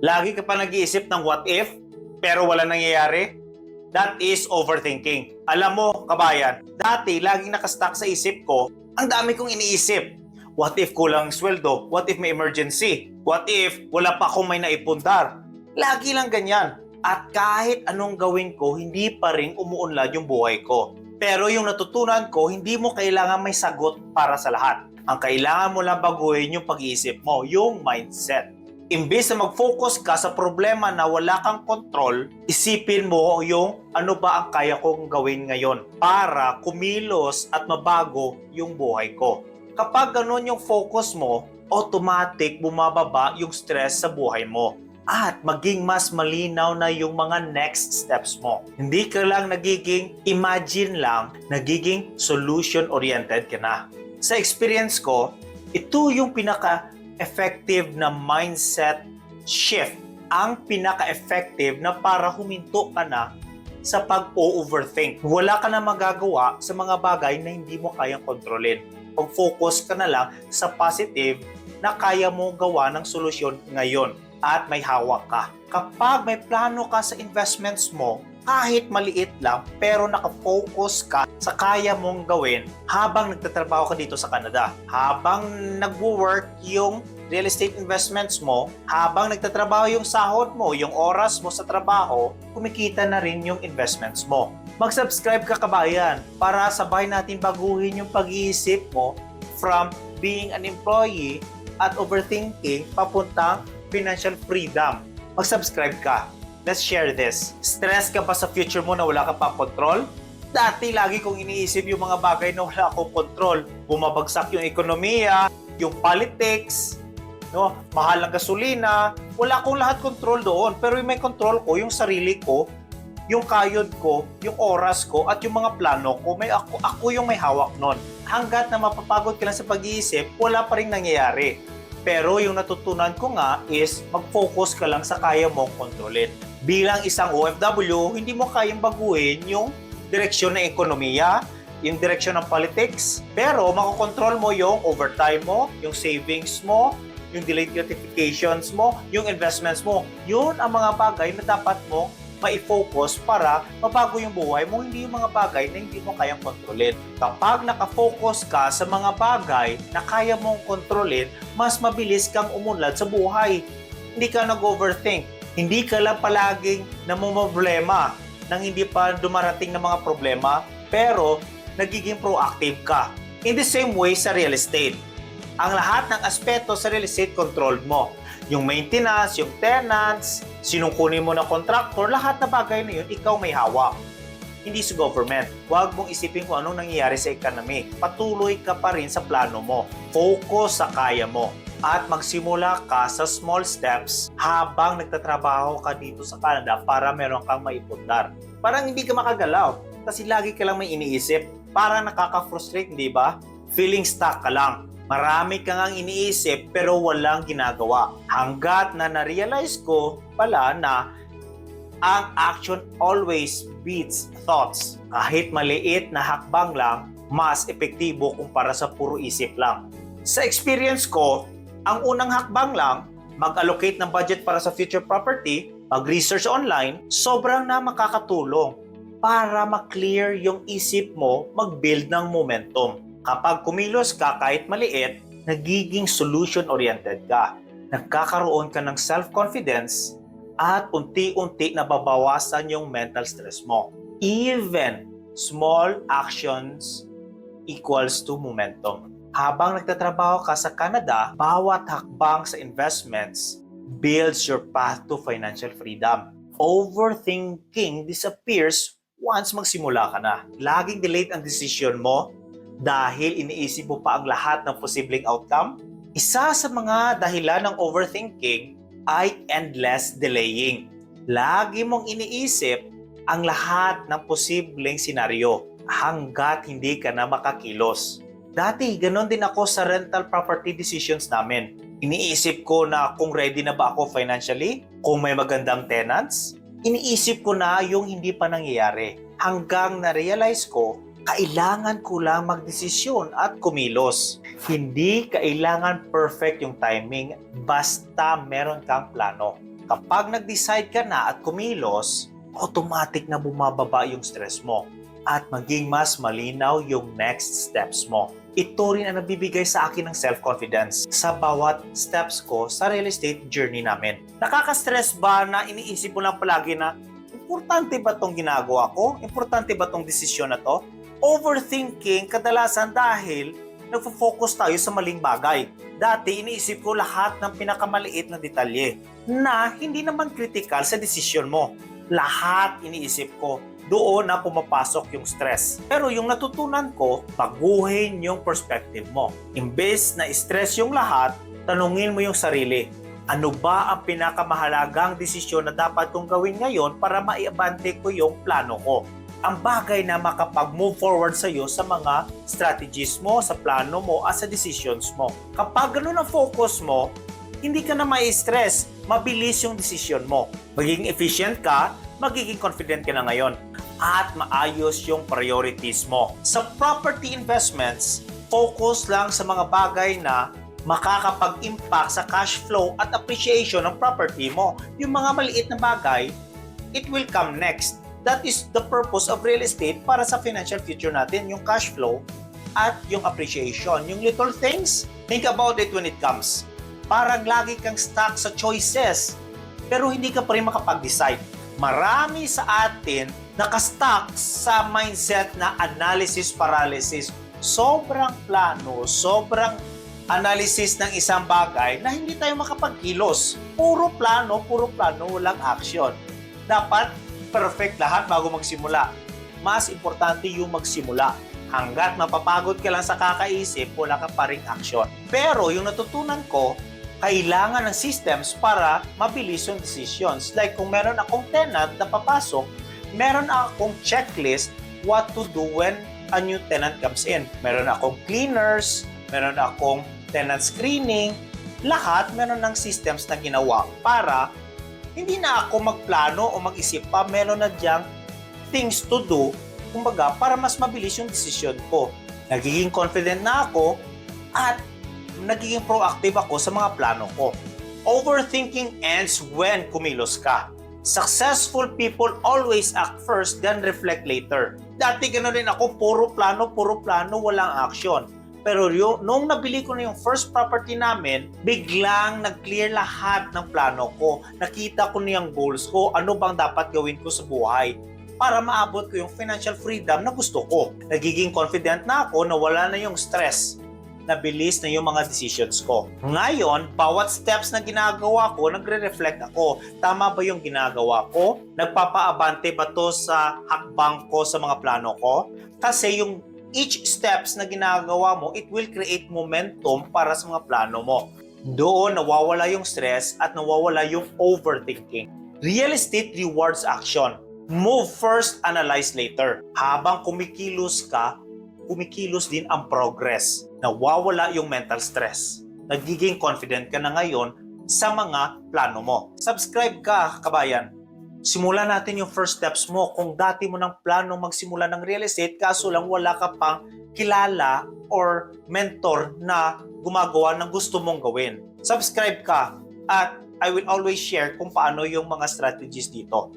Lagi ka pa nag-iisip ng what if, pero wala nangyayari? That is overthinking. Alam mo, kabayan, dati laging nakastuck sa isip ko, ang dami kong iniisip. What if kulang ang sweldo? What if may emergency? What if wala pa akong may naipundar? Lagi lang ganyan. At kahit anong gawin ko, hindi pa rin umuunlad yung buhay ko. Pero yung natutunan ko, hindi mo kailangan may sagot para sa lahat. Ang kailangan mo lang baguhin yung pag-iisip mo, yung mindset. Imbes na mag-focus ka sa problema na wala kang control, isipin mo yung ano ba ang kaya kong gawin ngayon para kumilos at mabago yung buhay ko. Kapag ganun yung focus mo, automatic bumababa yung stress sa buhay mo at maging mas malinaw na yung mga next steps mo. Hindi ka lang nagiging imagine lang, nagiging solution-oriented ka na. Sa experience ko, ito yung pinaka-effective na mindset shift. Ang pinaka-effective na para huminto ka na sa pag-overthink. Wala ka na magagawa sa mga bagay na hindi mo kayang kontrolin. Pag-focus ka na lang sa positive na kaya mo gawa ng solusyon ngayon at may hawak ka. Kapag may plano ka sa investments mo, kahit maliit lang, pero nakafocus ka sa kaya mong gawin habang nagtatrabaho ka dito sa Canada. Habang nagwo-work yung real estate investments mo, habang nagtatrabaho yung sahod mo, yung oras mo sa trabaho, kumikita na rin yung investments mo. Mag-subscribe ka, kabayan, para sabay natin baguhin yung pag-iisip mo from being an employee at overthinking papuntang financial freedom. Mag-subscribe ka. Let's share this. Stress ka ba sa future mo na wala ka pang control? Dati lagi kong iniisip yung mga bagay na wala akong control. Bumabagsak yung ekonomiya, yung politics, no? Mahal ang gasolina. Wala akong lahat control doon. Pero yung may control ko, yung sarili ko, yung kayod ko, yung oras ko, at yung mga plano ko, ako yung may hawak nun. Hanggat na mapapagod ka lang sa pag-iisip, wala pa rin nangyayari. Pero yung natutunan ko nga is mag-focus ka lang sa kaya mong kontrolin. Bilang isang OFW, hindi mo kayang baguhin yung direksyon ng ekonomiya, yung direksyon ng politics, pero makokontrol mo yung overtime mo, yung savings mo, yung delayed gratifications mo, yung investments mo. Yun ang mga bagay na dapat mo mai-focus para mabago yung buhay mo, hindi yung mga bagay na hindi mo kayang kontrolin. Kapag nakafocus ka sa mga bagay na kaya mong kontrolin, mas mabilis kang umunlad sa buhay. Hindi ka nag-overthink. Hindi ka lang palaging namumroblema nang hindi pa dumarating na mga problema, pero nagiging proactive ka. In the same way sa real estate. Ang lahat ng aspeto sa real estate controlled mo. Yung maintenance, yung tenants, sinong kunin mo na contractor, lahat na bagay na yun, ikaw may hawak. Hindi sa government. Huwag mong isipin kung anong nangyayari sa economy. Patuloy ka pa rin sa plano mo. Focus sa kaya mo. At magsimula ka sa small steps habang nagtatrabaho ka dito sa Canada para meron kang maipundar. Parang hindi ka makagalaw kasi lagi ka lang may iniisip. Parang nakaka-frustrate, di ba? Feeling stuck ka lang. Marami kang ang iniisip pero walang ginagawa. Hanggat na na-realize ko pala na ang action always beats thoughts. Kahit maliit na hakbang lang, mas epektibo kumpara sa puro isip lang. Sa experience ko, ang unang hakbang lang, mag-allocate ng budget para sa future property, mag-research online, sobrang na makakatulong para ma-clear yung isip mo, mag-build ng momentum. Kapag kumilos ka kahit maliit, nagiging solution-oriented ka. Nagkakaroon ka ng self-confidence at unti-unti nababawasan yung mental stress mo. Even small actions equals to momentum. Habang nagtatrabaho ka sa Canada, bawat hakbang sa investments builds your path to financial freedom. Overthinking disappears once magsimula ka na. Laging delayed ang decision mo dahil iniisip mo pa ang lahat ng posibleng outcome. Isa sa mga dahilan ng overthinking ay endless delaying. Lagi mong iniisip ang lahat ng posibleng senaryo hanggat hindi ka na makakilos. Dati, ganon din ako sa rental property decisions namin. Iniisip ko na kung ready na ba ako financially, kung may magandang tenants. Iniisip ko na yung hindi pa nangyayari. Hanggang na-realize ko, kailangan ko lang magdesisyon at kumilos. Hindi kailangan perfect yung timing, basta meron kang plano. Kapag nag-decide ka na at kumilos, automatic na bumababa yung stress mo at maging mas malinaw yung next steps mo. Ito rin ang nabibigay sa akin ng self-confidence sa bawat steps ko sa real estate journey namin. Nakaka-stress ba na iniisip mo lang palagi na importante ba tong ginagawa ko? Importante ba tong desisyon na to? Overthinking kadalasan dahil nagfo-focus tayo sa maling bagay. Dati iniisip ko lahat ng pinakamaliit na detalye na hindi naman critical sa desisyon mo. Lahat iniisip ko. Doon na pumapasok yung stress. Pero yung natutunan ko, baguhin yung perspective mo. Imbes na stress yung lahat, tanungin mo yung sarili. Ano ba ang pinakamahalagang desisyon na dapat kong gawin ngayon para maiabante ko yung plano ko? Ang bagay na makapag-move forward sa iyo sa mga strategies mo, sa plano mo, at sa decisions mo. Kapag ganun ang focus mo, hindi ka na mai-stress. Mabilis yung decision mo. Magiging efficient ka, magiging confident ka na ngayon. At maayos yung priorities mo. Sa property investments, focus lang sa mga bagay na makakapag-impact sa cash flow at appreciation ng property mo. Yung mga maliit na bagay, it will come next. That is the purpose of real estate para sa financial future natin, yung cash flow at yung appreciation. Yung little things, think about it when it comes. Parang lagi kang stuck sa choices, pero hindi ka pa rin makapag-decide. Marami sa atin nakastuck sa mindset na analysis paralysis. Sobrang plano, sobrang analysis ng isang bagay na hindi tayo makapagkilos. Puro plano, walang action. Dapat perfect lahat bago magsimula. Mas importante yung magsimula. Hanggat mapapagod ka lang sa kakaisip, wala ka pa ring action. Pero yung natutunan ko, kailangan ng systems para mabilis yung decisions. Like kung meron akong tenant na papasok, meron akong checklist what to do when a new tenant comes in. Meron akong cleaners, meron akong tenant screening, lahat meron ng systems na ginawa para hindi na ako magplano o mag-isip pa, meron na diyang things to do, kumbaga, para mas mabilis yung decision ko. Nagiging confident na ako at nagiging proactive ako sa mga plano ko. Overthinking ends when kumilos ka. Successful people always act first then reflect later. Dati gano'n rin ako, puro plano, walang action. Pero nung nabili ko na yung first property namin, biglang nag-clear lahat ng plano ko. Nakita ko na yung goals ko, ano bang dapat gawin ko sa buhay para maabot ko yung financial freedom na gusto ko. Nagiging confident na ako na wala na yung stress. Nabilis na yung mga decisions ko. Ngayon, bawat steps na ginagawa ko, nagre-reflect ako. Tama ba yung ginagawa ko? Nagpapaabante ba to sa hakbang ko sa mga plano ko? Kasi yung each steps na ginagawa mo, it will create momentum para sa mga plano mo. Doon nawawala yung stress at nawawala yung overthinking. Real estate rewards action. Move first, analyze later. Habang kumikilos ka, kumikilos din ang progress. Nawawala yung mental stress. Nagiging confident ka na ngayon sa mga plano mo. Subscribe ka, kabayan. Simulan natin yung first steps mo. Kung dati mo ng plano magsimula ng real estate, kaso lang wala ka pang kilala or mentor na gumagawa ng gusto mong gawin. Subscribe ka at I will always share kung paano yung mga strategies dito.